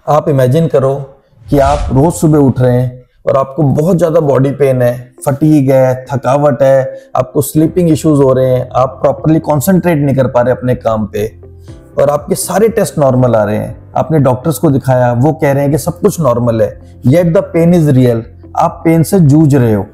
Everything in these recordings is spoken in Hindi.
आप इमेजिन करो कि आप रोज सुबह उठ रहे हैं और आपको बहुत ज़्यादा बॉडी पेन है, फटीग है, थकावट है, आपको स्लीपिंग इश्यूज हो रहे हैं, आप प्रॉपरली कंसंट्रेट नहीं कर पा रहे अपने काम पे और आपके सारे टेस्ट नॉर्मल आ रहे हैं। आपने डॉक्टर्स को दिखाया, वो कह रहे हैं कि सब कुछ नॉर्मल है, yet the pain is real. आप पेन से जूझ रहे हो।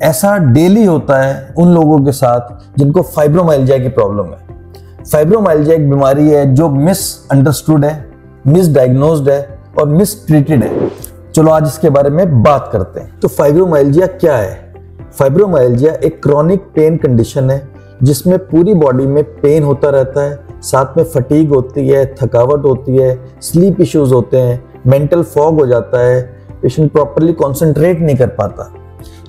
ऐसा डेली होता है उन लोगों के साथ जिनको फाइब्रोमाइल्जिया की प्रॉब्लम है। फाइब्रोमाइल्जिया एक बीमारी है जो मिसअंडरस्टूड है, मिसडायग्नोज्ड है और मिसट्रीटेड है। चलो आज इसके बारे में बात करते हैं। तो फाइब्रोमाइल्जिया क्या है? फाइब्रोमाइल्जिया एक क्रॉनिक पेन कंडीशन है जिसमें पूरी बॉडी में पेन होता रहता है, साथ में फटीग होती है, थकावट होती है, स्लीप इश्यूज होते हैं, मेंटल फॉग हो जाता है, पेशेंट प्रॉपरली कॉन्सेंट्रेट नहीं कर पाता।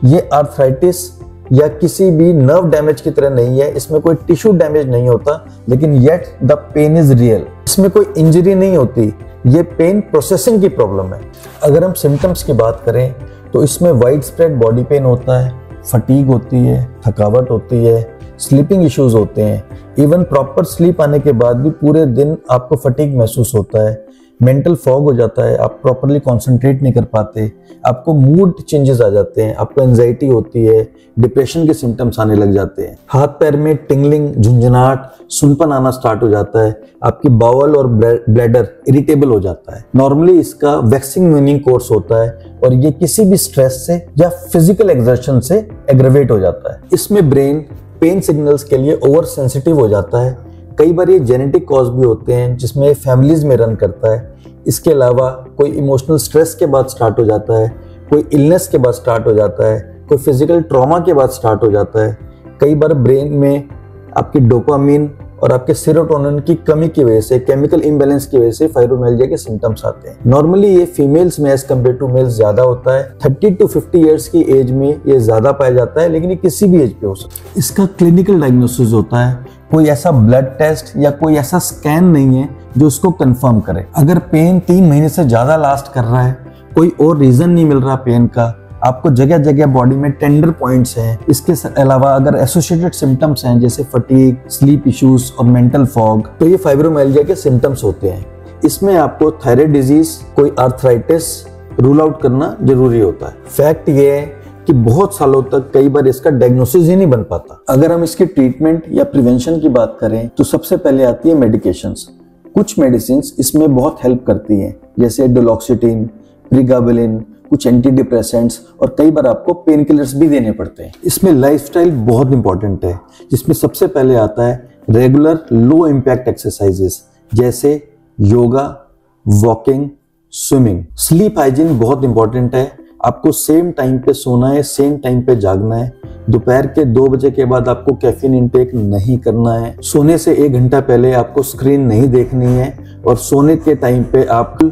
ये आर्थराइटिस या किसी भी नर्व डैमेज की तरह नहीं है, इसमें कोई टिश्यू डैमेज नहीं होता, लेकिन yet the pain is real. इसमें कोई इंजरी नहीं होती, ये पेन प्रोसेसिंग की प्रॉब्लम है। अगर हम सिम्टम्स की बात करें तो इसमें वाइड स्प्रेड बॉडी पेन होता है, फटीग होती है, थकावट होती है, स्लीपिंग इश्यूज होते हैं। इवन प्रॉपर स्लीप आने के बाद भी पूरे दिन आपको फटीग महसूस होता है, मेंटल फॉग हो जाता है, आप प्रॉपरली कंसंट्रेट नहीं कर पाते, आपको मूड चेंजेस आ जाते हैं, आपको एंजाइटी होती है, डिप्रेशन के सिम्टम्स आने लग जाते हैं, हाथ पैर में टिंगलिंग, झुंझुनाहट, सुनपन आना स्टार्ट हो जाता है, आपकी बाउल और ब्लैडर इरिटेबल हो जाता है। नॉर्मली इसका वैक्सिंग वीनिंग कोर्स होता है और ये किसी भी स्ट्रेस से या फिजिकल एक्सर्शन से एग्रेवेट हो जाता है। इसमें ब्रेन पेन सिग्नल्स के लिए ओवर सेंसिटिव हो जाता है। कई बार ये जेनेटिक कॉज भी होते हैं जिसमें फैमिलीज में रन करता है। इसके अलावा कोई इमोशनल स्ट्रेस के बाद स्टार्ट हो जाता है, कोई इलनेस के बाद स्टार्ट हो जाता है, कोई फिजिकल ट्रॉमा के बाद स्टार्ट हो जाता है। कई बार ब्रेन में आपकी डोपामिन और आपके सेरोटोनिन की कमी की वजह से, केमिकल इम्बैलेंस की वजह से फाइब्रोमाइल्जिया के सिम्टम्स आते हैं। नॉर्मली ये फीमेल्स में एज कम्पेयर टू मेल्स ज्यादा होता है। 30 to 50 ईयर्स की एज में ये ज्यादा पाया जाता है, लेकिन ये किसी भी एज पे हो सकता है। इसका क्लिनिकल डायग्नोसिस होता है, कोई ऐसा ब्लड टेस्ट या कोई ऐसा स्कैन नहीं है जो उसको कंफर्म करे। अगर पेन 3 महीने से ज्यादा लास्ट कर रहा है, कोई और रीजन नहीं मिल रहा पेन का, आपको जगह जगह बॉडी में टेंडर पॉइंट्स हैं, इसके अलावा अगर एसोसिएटेड सिम्टम्स हैं जैसे फटीग, स्लीप इश्यूज और मेंटल फॉग, तो ये फाइब्रोमाइल्जिया के सिम्टम्स होते हैं। इसमें आपको थायराइड डिजीज, कोई आर्थराइटिस रूल आउट करना जरूरी होता है। फैक्ट ये है कि बहुत सालों तक कई बार इसका डायग्नोसिस ही नहीं बन पाता। अगर हम इसकी ट्रीटमेंट या प्रिवेंशन की बात करें तो सबसे पहले आती है मेडिकेशंस। कुछ मेडिसिन इसमें बहुत हेल्प करती हैं, जैसे डुलोक्सिटिन, प्रीगाबलिन, कुछ एंटी डिप्रेसेंट्स और कई बार आपको पेन किलर्स भी देने पड़ते हैं। इसमें लाइफस्टाइल बहुत इंपॉर्टेंट है, जिसमें सबसे पहले आता है रेगुलर लो इम्पैक्ट एक्सरसाइजेस जैसे yoga, walking, swimming. Sleep hygiene बहुत इंपॉर्टेंट है। आपको सेम टाइम पे सोना है, सेम टाइम पे जागना है। दोपहर के 2 बजे के बाद आपको कैफीन इंटेक नहीं करना है। सोने से 1 घंटा पहले आपको स्क्रीन नहीं देखनी है और सोने के टाइम पे आपको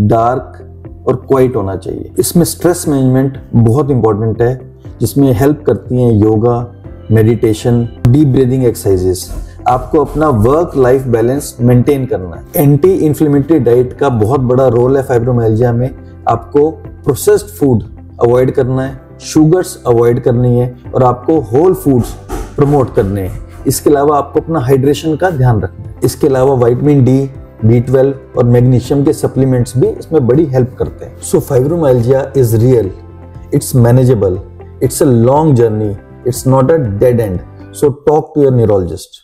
डार्क और क्वाइट होना चाहिए। इसमें स्ट्रेस मैनेजमेंट बहुत इंपॉर्टेंट है, जिसमें हेल्प करती हैं yoga, meditation, deep breathing exercises. आपको अपना वर्क लाइफ बैलेंस मेंटेन करना है। एंटी इन्फ्लेमेटरी डाइट का बहुत बड़ा रोल है फाइब्रोमाइल्जिया में। आपको प्रोसेस्ड फूड अवॉइड करना है, शुगर्स अवॉइड करनी है और आपको होल फूड्स प्रमोट करने हैं। इसके अलावा आपको अपना हाइड्रेशन का ध्यान रखना है। इसके अलावा विटामिन डी, B12 और मैग्नीशियम के सप्लीमेंट्स भी इसमें बड़ी हेल्प करते हैं। So fibromyalgia is real, it's manageable, it's a long journey, it's not a dead end. So talk to your neurologist.